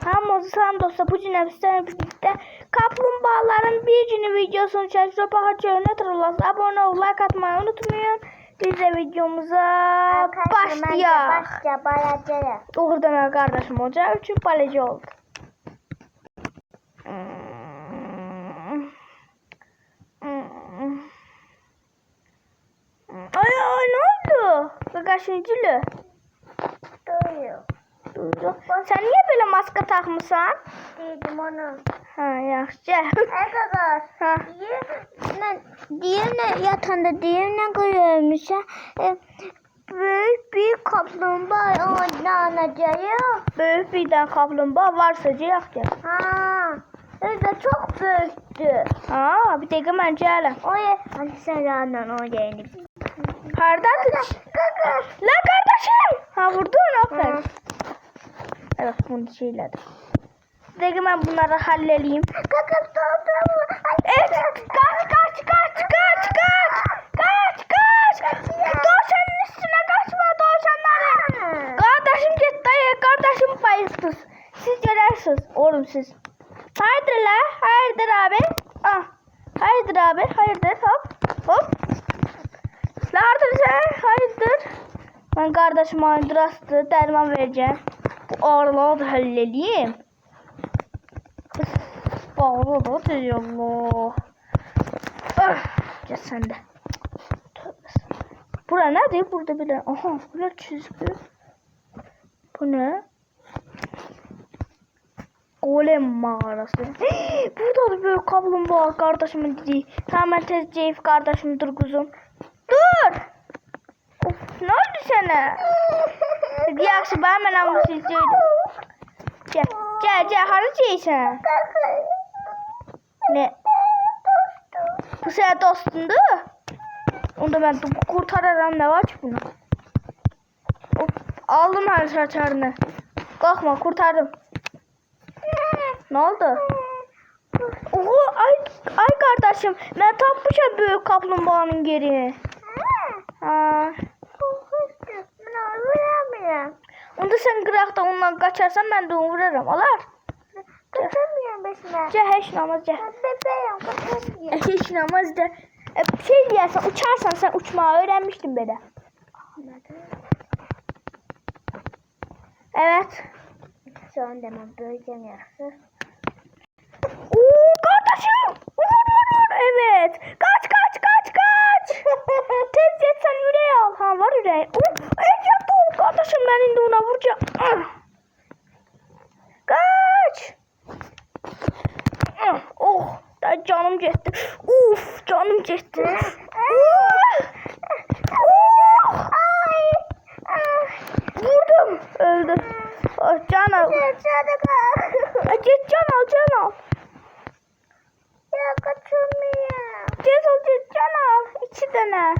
Hamı dostlar, bu gün sizlerle birlikte kaplumbağaların bir günü videosunu çekeceğiz. Bakacağız ne olursa abone ol, like atmayı unutmayın. Biz de videomuza başlayalım. Doğru demek kardeşim olacak. Çünkü baleci oldu. Ay ne oldu? Kaşıncılı. Duydu. Sen niye böyle maske takmışsan? Dedim onu. Ha yaxşı. Arkadaşlar. Diğerine yatağında diğerine koyuyormuşum. Büyük bir kaplumbağa oynanacak. Büyük bir tane kaplumbağa varsa yaxşı. Ha. Evet çok büyüktü. Ha bir tek ben gələm. O ya. Hadi sen yandan o yeğenim. Hardadır? La kardeşim. Ha vurdun aferin. Evet bunu şeyledim. Bir tek ben bunları halledeyim. Evet kaç. Doğuşanın üstüne kaçma doğuşanları. Kardeşim git dayı. Kardeşim bayılsız. Siz görürsünüz oğlum siz. Hayırdır la? Hayırdır abi? Ah. Hayırdır abi? Hayırdır hop. La hayırdır sen? Hayırdır? Ben kardeşim hayırdır astı. Derman vereceğim. Bu ağrılığı da halledeyim. Bağlı da diyor Allah. Gel sen de. Bura nedir? Burada bir de. Aha burada çizgi. Bu ne? Golem mağarası. Burada da böyle kaplumbağa kardeşimin dediği. Hemen tezceyif kardeşim dur kuzum. Dur. Of ne oldu sana? Yaxşı ben hemen ama silseydim. Gel harcaysan. Ne? Bu senin dostundu. Onda ben kurtarırım ne var ki bunu? Of, aldım her saçarını. Kalkma kurtardım. Ne oldu? Oho ay kardeşim ben tapmışam büyük kaplumbağanın geri. Ha. Onda sen qıraqda ondan qaçarsan mən də onu vurarım. Alar. Kaçamıyorum başına. Heç namaz gəl. Bebeğim kaçamıyorum. Heç namaz da. Şey deyərsən, uçarsan sen uçmağı öyrənmişdin belə. Evet. Şu an demem böyleyeceğim yaxşı. Oo kardeşim. Vur. Evet. Kaç. Tez et sen yüreği al. Ha var yüreği. Dur kardeşim ben indi ona vuracağım. Kaç. Oh da canım gitti. Uf canım gitti. Vurdum. Öldü. Can al. Git can al. Ya kaçamıyorum. Git can al. 2 tane.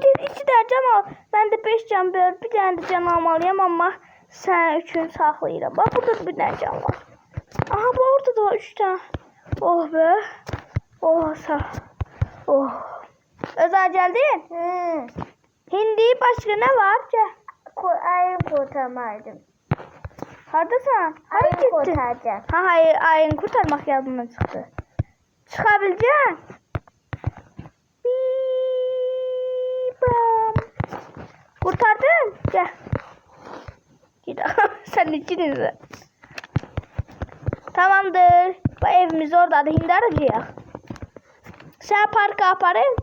Git 2 tane can al. Ben de 5 can bir tane de can almalıyım ama sen 3'ünü saklayırım. Bak burada da bir tane can var. Aha bu orada da var 3 tane. Oh be. Oh sağ. Oh. Özel geldin. Hindi başka ne var? Ayın kurtarmaydım. Haradasın? Hara Ayın gittin? kurtaracağım. Ha hayır ayın kurtarmak yardımına çıktı. Çıkabileceksin. Kurtardın. Gel. Git. Sen içinize. Tamamdır. Bu evimiz orada da hindi arayacağız. Sen parka yaparım.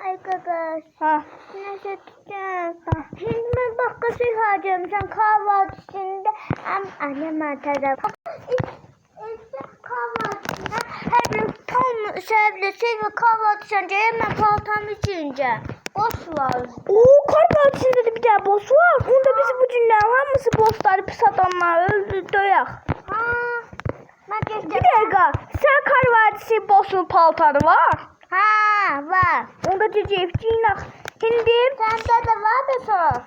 Arkadaş. Ha. Neyse tutacağım. Şimdi ben başka şey harcıyorum. Sen kahvaltısında annem atarım. İşte kahvaltısında hem tam sevlesi ve kahvaltısında hemen paltam içince. Boş lazım. Oo kahvaltısında da bir tane boss var. Onda bizi bu cümlenin hamısı bossları pis adamlar öldü döyak. Ha. Ben Bir dakika. Sen kahvaltısı bossun paltarı var. Ha var. Onda cecevciğinak. Hindi. Sende de var da sor.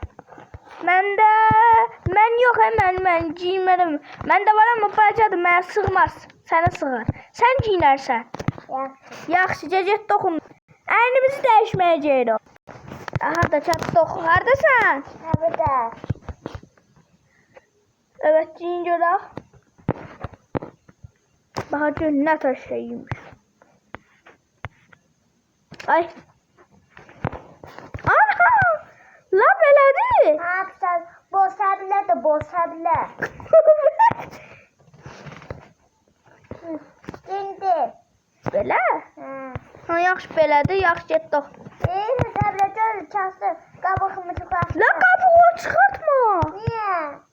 Ben yok hemen ben giymerim. Bende var ama bacadım ben sığmaz. Sana sığar. Sen giyinərsən. Yaxşı. Yaxşı ceket dokun. Əlimizi dəyişməyəcəyik. Aha da çattık. Neredesin? Burada. Evet zincirler. Bakın ne taşıymış. Ay. Ana! La beledi. Ne yapsan? Bosabilir de bosabilir. Şimdi. Belə? Ha. Ha yaxşı belədir, yaxşı getdik. İyi tablet öyle çalsın. Kabakımı çıkarsın. La qabuğu çıxartma. Niye?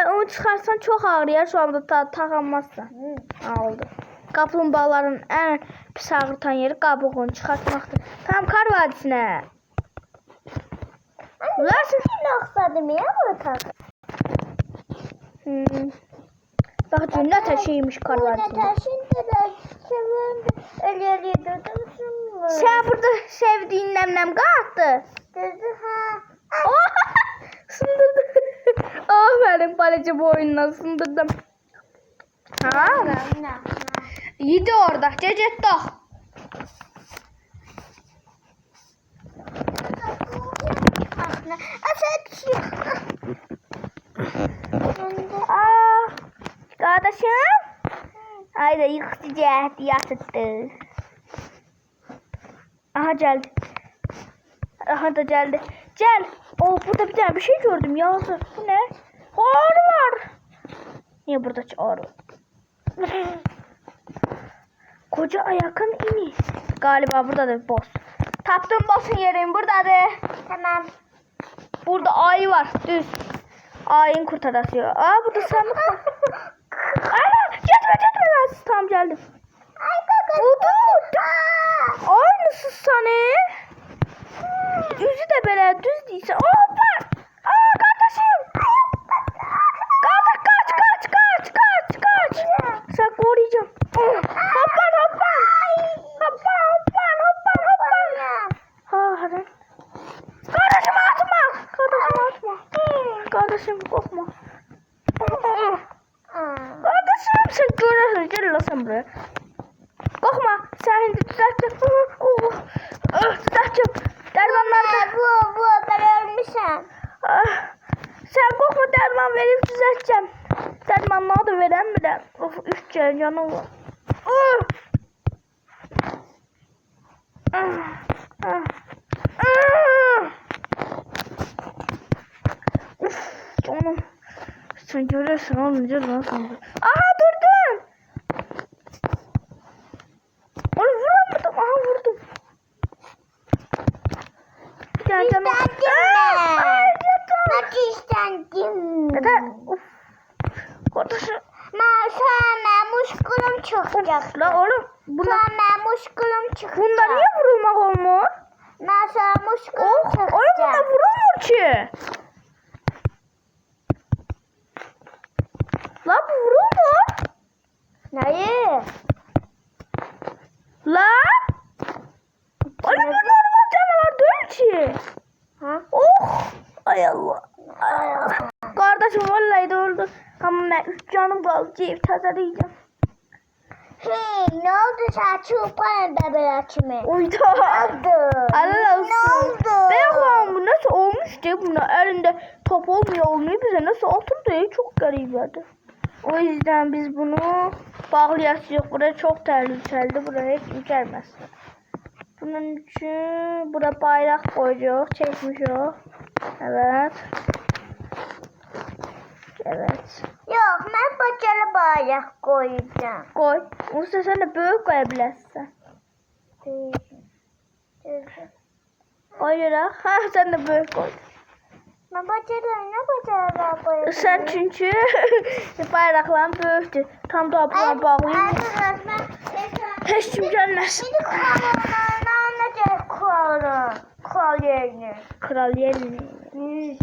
Onu çıxarsan çox ağrıyar, sonra da taxanmazsan. Oldu. Kaplumbağaların ən pis ağrıtan yeri qabuğunu çıxartmaqdır. Tam kar vadisinə. Ulaşın. Ne oksadım ya bu tadı? Bax, cünnət şeymiş kar Bu ne vadisində. taşın da seviyorum. Öyle dursun mu? Sən burada sevdiyin nəmnəm qaldı. Dedi ha. Oh, sındırdı. Aferin baleci boynuna sındırdım. Ha? Yedi orada. Cecettik. Aa, kardeşim. Haydi yıkıcı cehdi yatıttı. Aha geldi. Aha da geldi. Gel. Oh, burada bir tane bir şey gördüm ya. Bu ne? Arı var. Niye burada arı? Koca ayakın ini. Galiba burada da bir boss. Taptım boss'un yerini buradadır. Tamam. Burada ayı var. Düz. Ayın kurtarası. Aa, burada sandık var. Ana, gitme ben siz tam geldim. Ay kaka. Budur. Aynısı sana. Düzü de böyle düz değilse. Hoppa. Aa, kardeşim. Kaç. Sen koruyacağım. Hoppan. Hadi. Kardeşim atma. Kardeşim korkma. Kardeşim sen görürsün. Gel lan sen buraya. Korkma. Sen şimdi düzelteceğim. Düzelteceğim. Dermanlar Bu ben ölmüşüm. sen korkma, derman verip düzelteceğim. Dermanları da veremem. Of, 3 canım var. Canım. Sen görürsün oğlum, canım sandım. Aha, durdum. Onu vuramadım. Aha, vurdum. Gel canım. Nasıl istendim? Neden? Uf. Kardeşim. Sana muşkulum çıkacak. La oğlum. Sana muşkulum çıkacak. Bunda niye vurulmak olmuyor? Sana muşkulum Oh, çıkacak. oğlum bunda vurulmuyor ki. La bu vurulmuyor. Neyi? La. Oğlum bu normal canavar değil ki. Ha? Oh. Ay Allah. Ay Allah. Kardeşim vallahi de öldü. Ama ben 3 canım kaldı. Ceyip tazeleyeceğim. Hey, ne oldu sen çubuğun bebek açımı? Uydu. oldu? Allah olsun. Ne oldu? Ben yapamam, bu nasıl olmuş diye, buna elinde top olmuyor bize nasıl oturdu, çok garibiydi. O yüzden biz bunu bağlayacağız. Buraya çok tehlikeli, buraya hiç gelmez. Bunun için buraya bayrak koyacağız, çekmiş o. Evet. Evet. Yok, ben bacana bayrak koyacağım. Koy. Usta sen de böyle koyabilirsin. Koyarak. Ha, sen de böyle koy. Ben bacana ne bacana koyacağım? Sen çünkü bayrakların böyüktü. Tam da buna bağlayayım. Heç kim gelmez. Bir de krallarına anlayacak kral yerini. Kral yerini.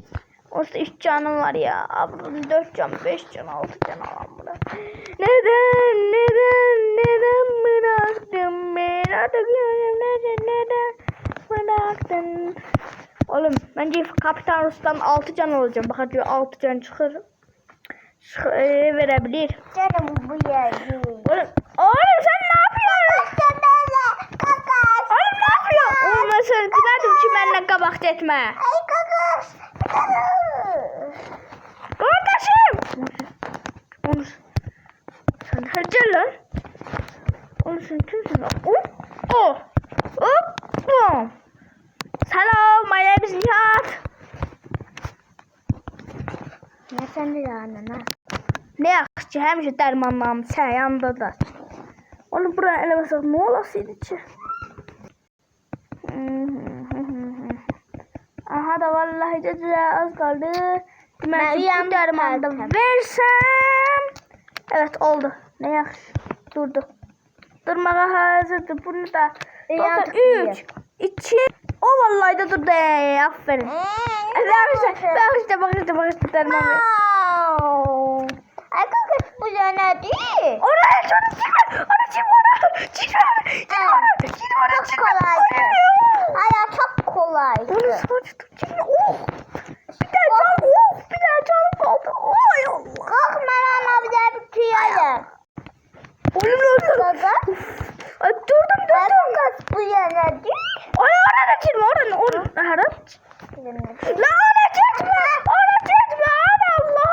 Oysa 3 canım var ya. Ablam 4 can, 5 can, 6 can alan buna. Neden bıraktın beni? Artık neden bıraktın? Oğlum bence Kapitan Rus'tan 6 can olacağım. Bak diyor 6 can çıkar. Verebilir. Canım bu yeri. Oğlum sen ne yapıyorsun? Oğlum ne yapıyorsun? Oğlum ben sen demədim ki, məndən qabaq getmə. Ay qaqaş. Qardaşım. Onu sen gel lan. Onu sen kimsin lan? Oh. Hello, my name is Nihat. Ne sen de anana? Ne yaxşı ki, həmişə dərmanlarım sən yanındadır. Onu buraya eləməsək nə olasıydı ki? Aha da vallahi cəcə az qaldı. Deməli bu dərmanı da versəm. Evet oldu. Ne yaxşı. Durdu. Durmağa hazırdır. Bunu da 3, 2. O vallahi da durdu. Aferin. Bağışla dərmanı. Ay qaqaş bu yana değil. Oraya çık kolaydı. Hala çok kolaydı. Onu saçtım. Bir daha canım kaldı. Ay Allah. Kalkma lan abi de bir tüyelim. Oğlum. Ay durdum. Ay qaqaş bu yana değil. Oraya çıkma. Oraya. Harap. La oraya çıkma. Allah.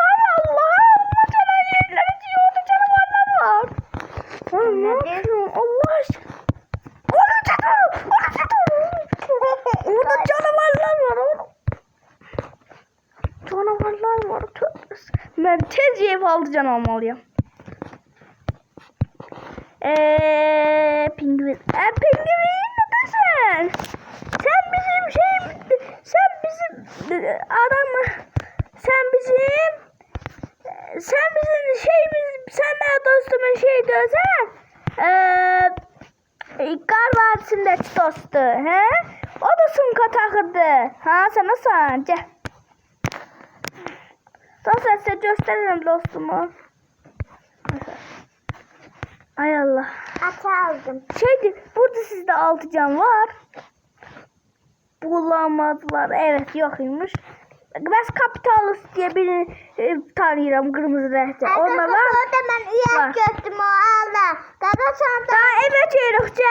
Sana yerleri diyordu. Canavarlar var. Allah aşkına. Orada canavarlar var. Canavarlar var. Ben tez yiyip alacağım olmalıyım. Pingvin. Pingvin neredesin? Sen bizim adamı. Sen benim dostumun şey diyorsan. Qar Vadisi'ndeki dostu. He? O da sumka takırdı. Ha sen nasıl? Gel. Dostlar size gösteririm dostumu. Ay Allah. Ata aldım. Burada sizde 6 can var. Bulamadılar. Evet yokmuş. Ben Kapitalus diye birini tanıyorum kırmızı renkte. Onlar var. Orada ben üye gördüm o aldı. Qaqaş anda. Daha evet yürükçe.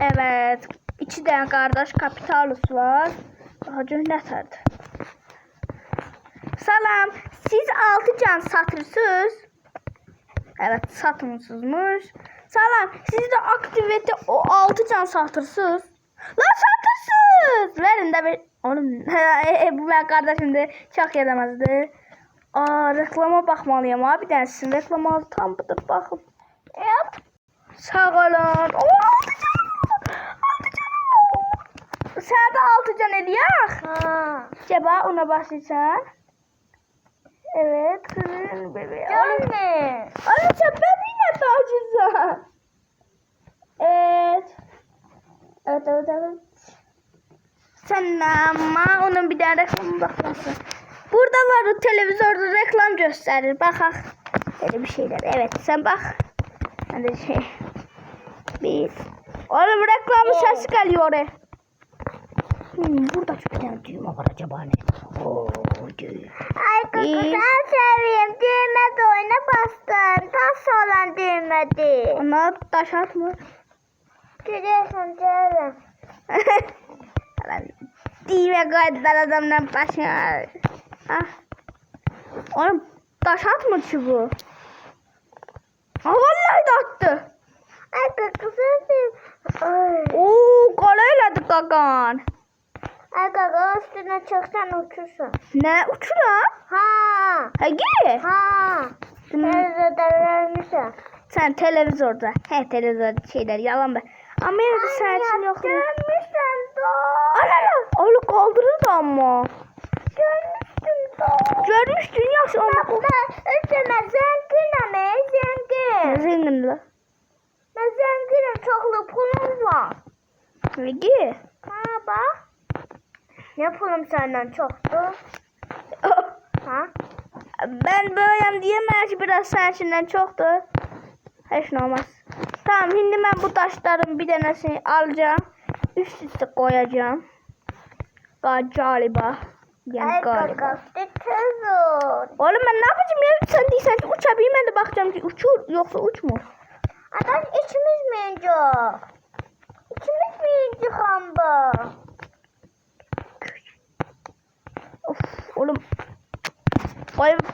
Evet. 2 tane kardeş Kapitalus var. Daha cöhnətərdi. Salam. Siz 6 can satırsınız. Evet satmıyorsunuz. Salam. Siz de aktivite o 6 can satırsınız. Lan satırsınız. Verin de bir. Oğlum bu ben kardeşim de çok yaramazdı. Reklama bakmalıyım abi. Bir tanesi reklamı tam budur bakın. Yap. Sağ olun. 6 can. Sen de 6 can eliyək. Ceba ona başlayacağım. Evet kızın bebeği. Görme. Anne sen bebeğine tacizen. Evet. Evet. Sen ama onun bir daha reklamı bakmasın. Burada var o televizyonda reklam gösterir. Bak. Böyle bir şeyler. Evet sen bak. Hadi bir. Oğlum reklamı sesi geliyor oraya. Burada bir tane düğme var acaba ne? Düğme. Ay kaka ben seveyim. Düğme de oyuna bastın. Taş olan düğmedi. Ona taş atma. Görüyorsun canım. Düğme koydular adamdan başına. Oğlum taş atmadı ki bu. Vallahi de attı. Ay kaka sen seveyim. Ooo kolayladı kakan. Ay kaka üstüne çıksan uçursun. Ne uçuran? Ha. Hadi. Ha. Televizyonda vermişim. Sen televizyonda. He televizyonda şeyler yalan be. Ama evde sen için yok. Görmüşsün Onu kaldırırdı ama. Görmüştüm Görmüştün ya onu. Hatta üstüme zengin ama zengin. Zengin la. Ben zenginim çoklu pulum var. Hadi. Ha bak. Ne pulum senden çoktu? Ha? Ben böyleyim diyemem ki biraz sensinden çoktu. Hiç ne olmaz. Tamam şimdi ben bu taşların bir tanesini alacağım. Üst üste koyacağım. Galiba. Yani Ay galiba. kakafte tezor. Oğlum ben ne yapacağım ya? Sen değilsen ki uçabileyim ben de bakacağım ki uçur yoksa uçmuyor. Adam içimiz mi yiyecek? İçimiz mi ikinci kombo. Of oğlum.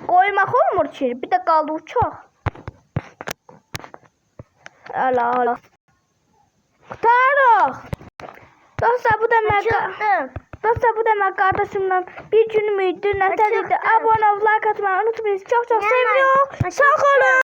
Koymak olmur ki. Bir de kaldı uçak. Allah Allah. Tarık. Dostlar bu demek. Çıktım. Dostlar bu demek kardeşimden bir gün müydü? Nətədir? Açıqdır. Abone ol, like atmayı unutmayın. Çok Yaman. seviyorum. Sağ olun.